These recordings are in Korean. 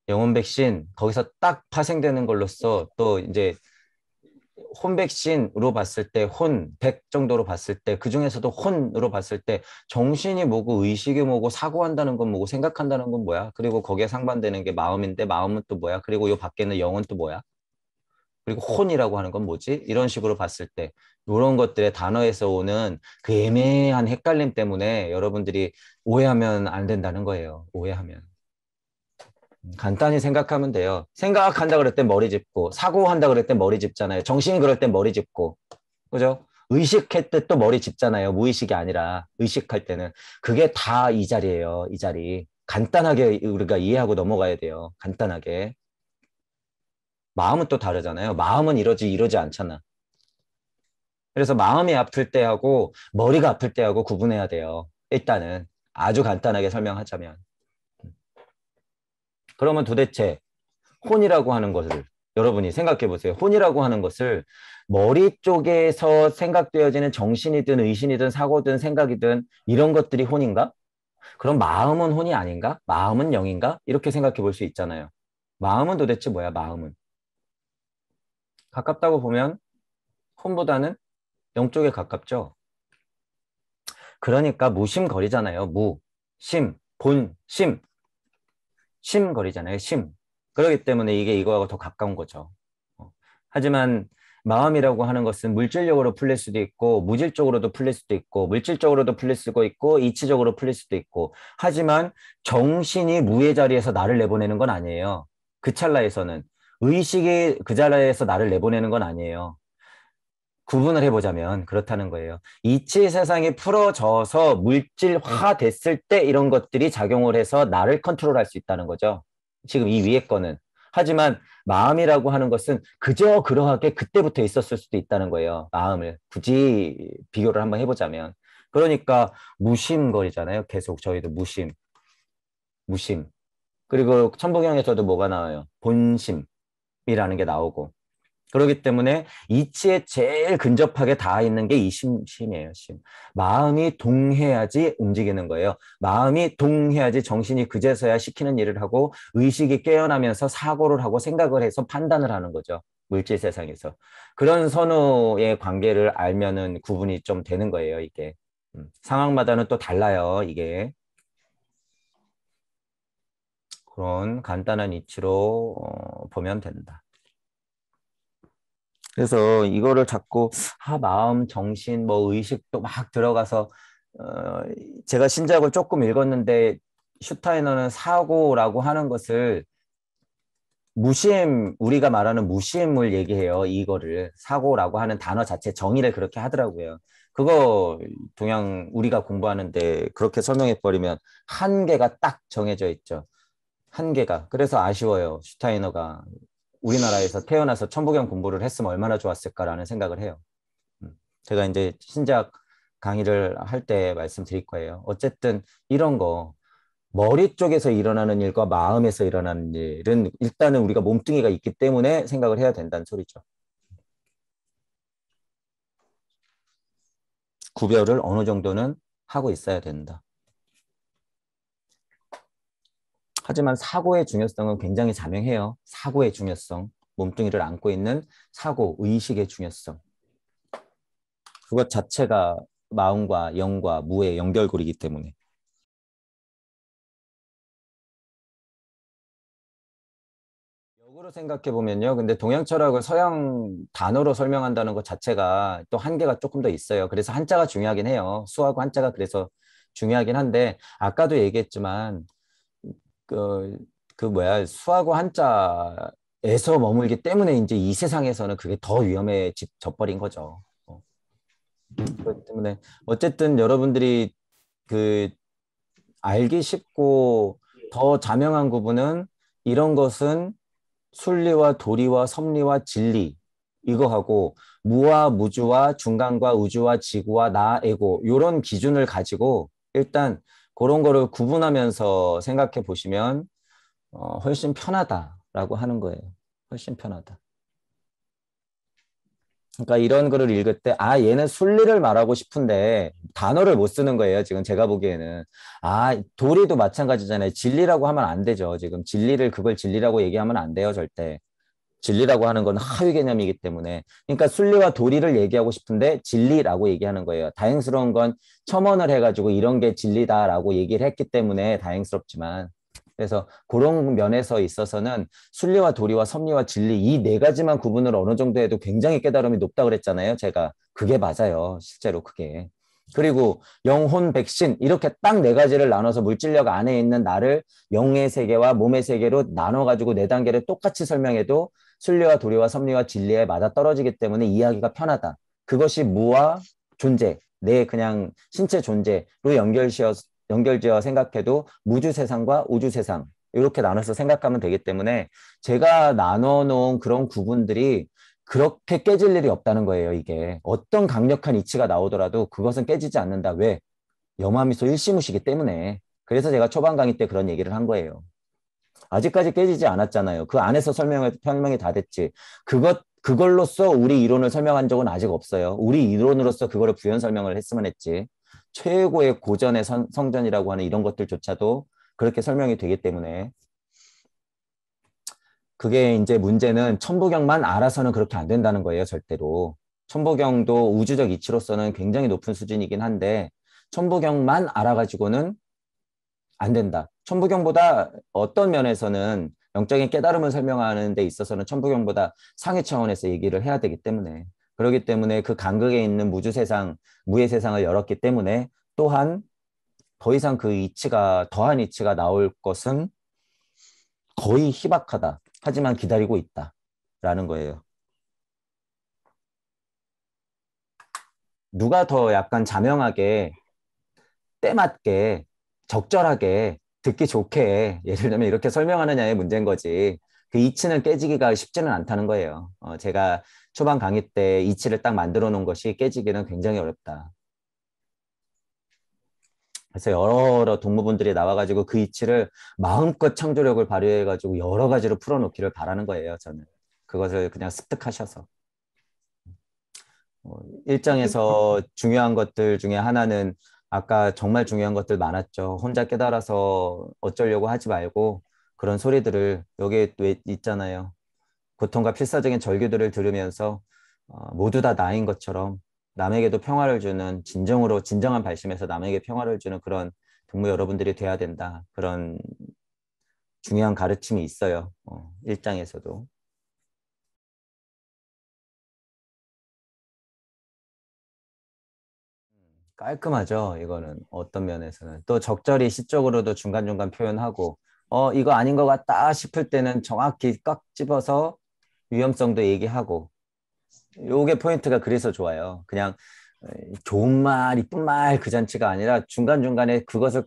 영혼 백신 거기서 딱 파생되는 걸로써 또 이제 혼 백신으로 봤을 때 혼, 백 정도로 봤을 때 그중에서도 혼으로 봤을 때 정신이 뭐고 의식이 뭐고 사고한다는 건 뭐고 생각한다는 건 뭐야? 그리고 거기에 상반되는 게 마음인데 마음은 또 뭐야? 그리고 요 밖에는 영은 또 뭐야? 그리고 혼이라고 하는 건 뭐지? 이런 식으로 봤을 때 이런 것들의 단어에서 오는 그 애매한 헷갈림 때문에 여러분들이 오해하면 안 된다는 거예요. 오해하면. 간단히 생각하면 돼요. 생각한다 그럴 땐 머리 짚고 사고한다 그럴 땐 머리 짚잖아요. 정신이 그럴 땐 머리 짚고. 그죠? 의식할 때 또 머리 짚잖아요. 무의식이 아니라 의식할 때는. 그게 다 이 자리예요. 이 자리. 간단하게 우리가 이해하고 넘어가야 돼요. 간단하게. 마음은 또 다르잖아요. 마음은 이러지 않잖아. 그래서 마음이 아플 때하고 머리가 아플 때하고 구분해야 돼요. 일단은 아주 간단하게 설명하자면. 그러면 도대체 혼이라고 하는 것을 여러분이 생각해 보세요. 혼이라고 하는 것을 머리 쪽에서 생각되어지는 정신이든 의신이든 사고든 생각이든 이런 것들이 혼인가? 그럼 마음은 혼이 아닌가? 마음은 영인가? 이렇게 생각해 볼 수 있잖아요. 마음은 도대체 뭐야? 마음은 가깝다고 보면 혼보다는 영 쪽에 가깝죠. 그러니까 무심거리잖아요. 무, 심, 본, 심거리잖아요. 심. 그렇기 때문에 이게 이거하고 더 가까운 거죠. 하지만 마음이라고 하는 것은 물질적으로 풀릴 수도 있고 무질적으로도 풀릴 수도 있고 물질적으로도 풀릴 수도 있고 이치적으로 풀릴 수도 있고 하지만 정신이 무의 자리에서 나를 내보내는 건 아니에요. 그 찰나에서는 의식이 그 자리에서 나를 내보내는 건 아니에요. 구분을 해보자면 그렇다는 거예요. 이치 세상이 풀어져서 물질화 됐을 때 이런 것들이 작용을 해서 나를 컨트롤할 수 있다는 거죠. 지금 이 위에 거는. 하지만 마음이라고 하는 것은 그저 그러하게 그때부터 있었을 수도 있다는 거예요. 마음을 굳이 비교를 한번 해보자면. 그러니까 무심거리잖아요. 계속 저희도 무심, 무심. 그리고 천부경에서도 뭐가 나와요? 본심이라는 게 나오고. 그렇기 때문에 이치에 제일 근접하게 닿아 있는 게 이 심이에요, 심. 마음이 동해야지 움직이는 거예요. 마음이 동해야지 정신이 그제서야 시키는 일을 하고 의식이 깨어나면서 사고를 하고 생각을 해서 판단을 하는 거죠. 물질 세상에서. 그런 선호의 관계를 알면은 구분이 좀 되는 거예요, 이게. 상황마다는 또 달라요, 이게. 그런 간단한 이치로 보면 된다. 그래서 이거를 자꾸 마음, 정신, 뭐 의식도 막 들어가서 어, 제가 신작을 조금 읽었는데 슈타이너는 사고라고 하는 것을 무심, 우리가 말하는 무심을 얘기해요. 이거를 사고라고 하는 단어 자체 정의를 그렇게 하더라고요. 그거 동양 우리가 공부하는데 그렇게 설명해 버리면 한계가 딱 정해져 있죠. 한계가. 그래서 아쉬워요. 슈타이너가 우리나라에서 태어나서 천부경 공부를 했으면 얼마나 좋았을까라는 생각을 해요. 제가 이제 신작 강의를 할 때 말씀드릴 거예요. 어쨌든 이런 거 머리 쪽에서 일어나는 일과 마음에서 일어나는 일은 일단은 우리가 몸뚱이가 있기 때문에 생각을 해야 된다는 소리죠. 구별을 어느 정도는 하고 있어야 된다. 하지만 사고의 중요성은 굉장히 자명해요. 사고의 중요성, 몸뚱이를 안고 있는 사고, 의식의 중요성. 그것 자체가 마음과 영과 무의 연결고리이기 때문에. 역으로 생각해 보면요. 근데 동양 철학을 서양 단어로 설명한다는 것 자체가 또 한계가 조금 더 있어요. 그래서 한자가 중요하긴 해요. 수하고 한자가 그래서 중요하긴 한데 아까도 얘기했지만 그, 그 뭐야 수하고 한자에서 머물기 때문에 이제 이 세상에서는 그게 더 위험해져버린 거죠. 그렇기 때문에 어쨌든 여러분들이 그 알기 쉽고 더 자명한 구분은 이런 것은 순리와 도리와 섭리와 진리 이거하고 무와 무주와 중간과 우주와 지구와 나, 에고 이런 기준을 가지고 일단 그런 거를 구분하면서 생각해 보시면 훨씬 편하다라고 하는 거예요. 훨씬 편하다. 그러니까 이런 글을 읽을 때, 아, 얘는 순리를 말하고 싶은데 단어를 못 쓰는 거예요. 지금 제가 보기에는. 아, 도리도 마찬가지잖아요. 진리라고 하면 안 되죠. 지금 진리를 그걸 진리라고 얘기하면 안 돼요. 절대. 진리라고 하는 건 하위 개념이기 때문에. 그러니까 순리와 도리를 얘기하고 싶은데 진리라고 얘기하는 거예요. 다행스러운 건 첨언을 해가지고 이런 게 진리다라고 얘기를 했기 때문에 다행스럽지만. 그래서 그런 면에서 있어서는 순리와 도리와 섭리와 진리 이 네 가지만 구분을 어느 정도 해도 굉장히 깨달음이 높다 그랬잖아요. 제가. 그게 맞아요. 실제로 그게. 그리고 영혼, 백신 이렇게 딱 네 가지를 나눠서 물질력 안에 있는 나를 영의 세계와 몸의 세계로 나눠가지고 네 단계를 똑같이 설명해도 순리와 도리와 섭리와 진리에 맞아떨어지기 때문에 이해하기가 편하다. 그것이 무와 존재, 내 그냥 신체 존재로 연결지어 생각해도 무주 세상과 우주 세상 이렇게 나눠서 생각하면 되기 때문에 제가 나눠놓은 그런 구분들이 그렇게 깨질 일이 없다는 거예요. 이게 어떤 강력한 이치가 나오더라도 그것은 깨지지 않는다. 왜? 염화미소 일시무시기 때문에. 그래서 제가 초반 강의 때 그런 얘기를 한 거예요. 아직까지 깨지지 않았잖아요. 그 안에서 설명이 다 됐지. 그걸로써 우리 이론을 설명한 적은 아직 없어요. 우리 이론으로서 그거를 부연 설명을 했으면 했지. 최고의 고전의 성전이라고 하는 이런 것들조차도 그렇게 설명이 되기 때문에 그게 이제 문제는 천부경만 알아서는 그렇게 안 된다는 거예요, 절대로. 천부경도 우주적 이치로서는 굉장히 높은 수준이긴 한데 천부경만 알아가지고는 안 된다. 천부경보다 어떤 면에서는 영적인 깨달음을 설명하는 데 있어서는 천부경보다 상위 차원에서 얘기를 해야 되기 때문에 그렇기 때문에 그 간극에 있는 무주 세상, 무의 세상을 열었기 때문에 또한 더 이상 그 이치가 더한 이치가 나올 것은 거의 희박하다. 하지만 기다리고 있다라는 거예요. 누가 더 약간 자명하게 때맞게 적절하게 듣기 좋게 예를 들면 이렇게 설명하느냐의 문제인 거지. 그 이치는 깨지기가 쉽지는 않다는 거예요. 제가 초반 강의 때 이치를 딱 만들어 놓은 것이 깨지기는 굉장히 어렵다. 그래서 여러 동무분들이 나와가지고 그 이치를 마음껏 창조력을 발휘해가지고 여러 가지로 풀어놓기를 바라는 거예요. 저는 그것을 그냥 습득하셔서. 일장에서 중요한 것들 중에 하나는 아까 정말 중요한 것들 많았죠. 혼자 깨달아서 어쩌려고 하지 말고 그런 소리들을 여기에 또 있잖아요. 고통과 필사적인 절규들을 들으면서 모두 다 나인 것처럼 남에게도 평화를 주는 진정한 발심에서 남에게 평화를 주는 그런 동무 여러분들이 돼야 된다. 그런 중요한 가르침이 있어요. 일장에서도. 깔끔하죠. 이거는 어떤 면에서는 또 적절히 시적으로도 중간중간 표현하고 이거 아닌 것 같다 싶을 때는 정확히 꽉 집어서 위험성도 얘기하고 요게 포인트가 그래서 좋아요. 그냥 좋은 말, 이쁜 말 그 잔치가 아니라 중간중간에 그것을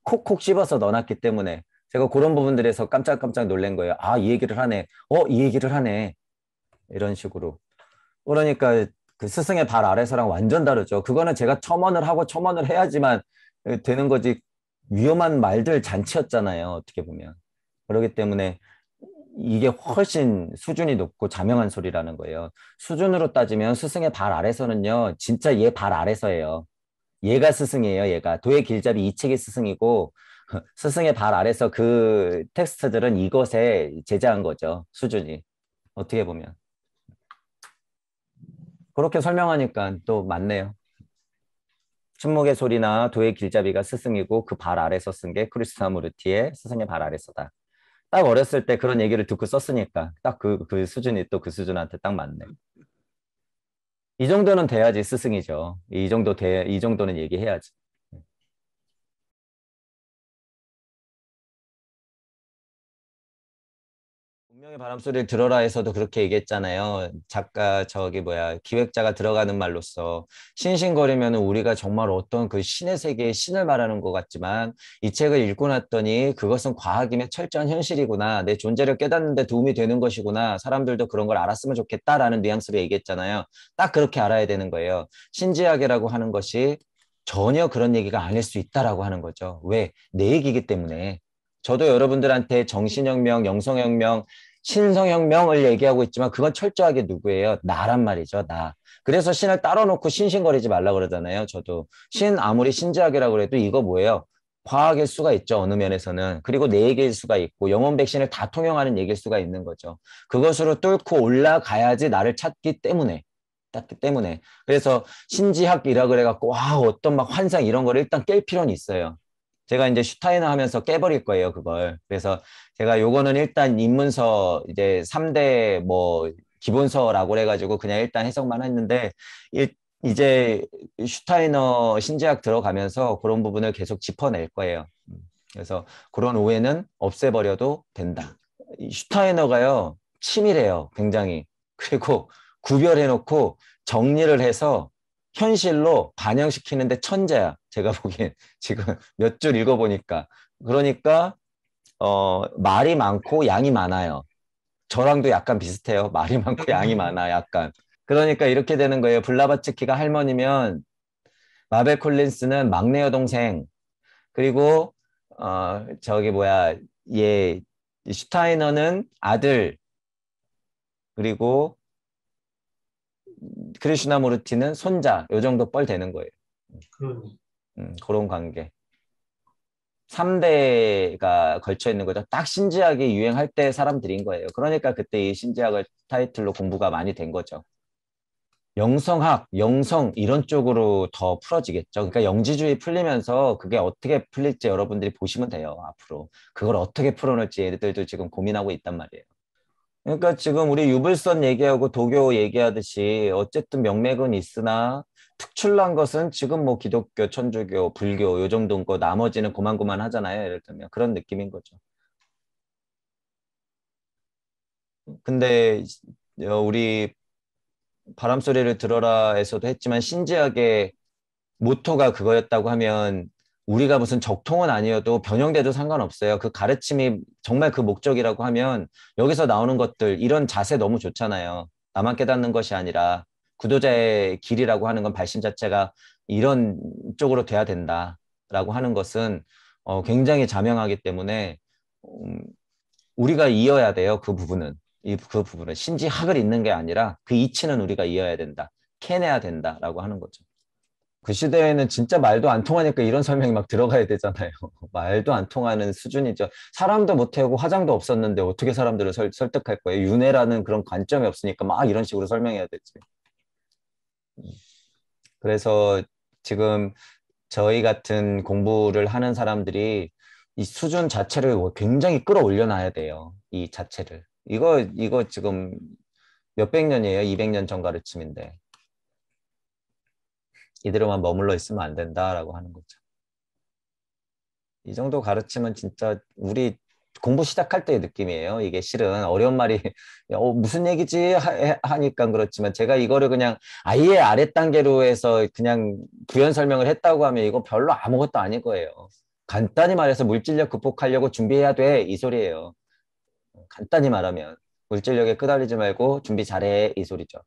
콕콕 씹어서 넣어놨기 때문에 제가 그런 부분들에서 깜짝깜짝 놀란 거예요. 아, 이 얘기를 하네. 이 얘기를 하네. 이런 식으로. 그러니까 그 스승의 발 아래서랑 완전 다르죠. 그거는 제가 첨언을 하고 첨언을 해야지만 되는 거지. 위험한 말들 잔치였잖아요. 어떻게 보면. 그렇기 때문에 이게 훨씬 수준이 높고 자명한 소리라는 거예요. 수준으로 따지면 스승의 발 아래서는요. 진짜 얘 발 아래서예요. 얘가 스승이에요. 얘가. 도의 길잡이 이 책이 스승이고 스승의 발 아래서 그 텍스트들은 이것에 제자한 거죠. 수준이. 어떻게 보면. 그렇게 설명하니까 또 맞네요. 침묵의 소리나 도의 길잡이가 스승이고 그 발 아래서 쓴 게 크리스타무르티의 스승의 발 아래서다. 딱 어렸을 때 그런 얘기를 듣고 썼으니까 딱 그 수준이 또 그 수준한테 딱 맞네. 이 정도는 돼야지 스승이죠. 이 정도는 얘기해야지. 운명의 바람소리를 들어라 해서도 그렇게 얘기했잖아요. 기획자가 들어가는 말로써 싱싱거리면 우리가 정말 어떤 그 신의 세계의 신을 말하는 것 같지만 이 책을 읽고 났더니 그것은 과학임의 철저한 현실이구나. 내 존재를 깨닫는 데 도움이 되는 것이구나. 사람들도 그런 걸 알았으면 좋겠다라는 뉘앙스로 얘기했잖아요. 딱 그렇게 알아야 되는 거예요. 신지학이라고 하는 것이 전혀 그런 얘기가 아닐 수 있다라고 하는 거죠. 왜? 내 얘기이기 때문에. 저도 여러분들한테 정신혁명, 영성혁명 신성혁명을 얘기하고 있지만 그건 철저하게 누구예요? 나란 말이죠. 나. 그래서 신을 따로 놓고 신신거리지 말라 그러잖아요. 저도 신 아무리 신지학이라고 해도 이거 뭐예요? 과학일 수가 있죠. 어느 면에서는. 그리고 내 얘기일 수가 있고 영혼 백신을 다 통용하는 얘기일 수가 있는 거죠. 그것으로 뚫고 올라가야지 나를 찾기 때문에. 땄기 때문에. 그래서 신지학이라 그래갖고 와 어떤 막 환상 이런 거를 일단 깰 필요는 있어요. 제가 이제 슈타인을 하면서 깨버릴 거예요, 그걸. 그래서 제가 요거는 일단 입문서 이제 3대 뭐 기본서라고 해가지고 그냥 일단 해석만 했는데 이제 슈타이너 신지학 들어가면서 그런 부분을 계속 짚어낼 거예요. 그래서 그런 오해는 없애버려도 된다. 이 슈타이너가요, 치밀해요, 굉장히. 그리고 구별해놓고 정리를 해서 현실로 반영시키는데 천재야. 제가 보기엔 지금 몇 줄 읽어보니까. 그러니까 말이 많고 양이 많아요. 저랑도 약간 비슷해요. 말이 많고 양이 많아, 약간. 그러니까 이렇게 되는 거예요. 블라바츠키가 할머니면 마벨 콜린스는 막내 여동생, 그리고 저기 뭐야, 얘 슈타이너는 아들, 그리고 크리슈나무르티는 손자. 요 정도 뻘 되는 거예요. 그러니. 그런 관계. 3대가 걸쳐 있는 거죠. 딱 신지학이 유행할 때 사람들인 거예요. 그러니까 그때 이 신지학을 타이틀로 공부가 많이 된 거죠. 영성학, 영성 이런 쪽으로 더 풀어지겠죠. 그러니까 영지주의 풀리면서 그게 어떻게 풀릴지 여러분들이 보시면 돼요. 앞으로. 그걸 어떻게 풀어낼지 얘들도 지금 고민하고 있단 말이에요. 그러니까 지금 우리 유불선 얘기하고 도교 얘기하듯이 어쨌든 명맥은 있으나 특출난 것은 지금 뭐 기독교, 천주교, 불교 요 정도인 거 나머지는 고만고만 하잖아요. 예를 들면 그런 느낌인 거죠. 근데 우리 바람소리를 들어라에서도 했지만 신지학의 모토가 그거였다고 하면 우리가 무슨 적통은 아니어도 변형돼도 상관없어요. 그 가르침이 정말 그 목적이라고 하면 여기서 나오는 것들 이런 자세 너무 좋잖아요. 나만 깨닫는 것이 아니라 구도자의 길이라고 하는 건 발심 자체가 이런 쪽으로 돼야 된다라고 하는 것은 굉장히 자명하기 때문에 음, 우리가 이어야 돼요. 그 부분은. 그 부분은 신지학을 잇는 게 아니라 그 이치는 우리가 이어야 된다. 캐내야 된다라고 하는 거죠. 그 시대에는 진짜 말도 안 통하니까 이런 설명이 막 들어가야 되잖아요. 말도 안 통하는 수준이죠. 사람도 못 태우고 화장도 없었는데 어떻게 사람들을 설득할 거예요? 윤회라는 그런 관점이 없으니까 막 이런 식으로 설명해야 되지. 그래서 지금 저희 같은 공부를 하는 사람들이 이 수준 자체를 굉장히 끌어올려 놔야 돼요. 이 자체를. 이거 지금 몇백 년이에요. 200년 전 가르침인데. 이대로만 머물러 있으면 안 된다라고 하는 거죠. 이 정도 가르침은 진짜 우리 공부 시작할 때의 느낌이에요. 이게 실은 어려운 말이 무슨 얘기지 하니까 그렇지만 제가 이거를 그냥 아예 아래 단계로 해서 그냥 부연 설명을 했다고 하면 이거 별로 아무것도 아닐 거예요. 간단히 말해서 물질력 극복하려고 준비해야 돼 이 소리예요. 간단히 말하면 물질력에 끄달리지 말고 준비 잘해 이 소리죠.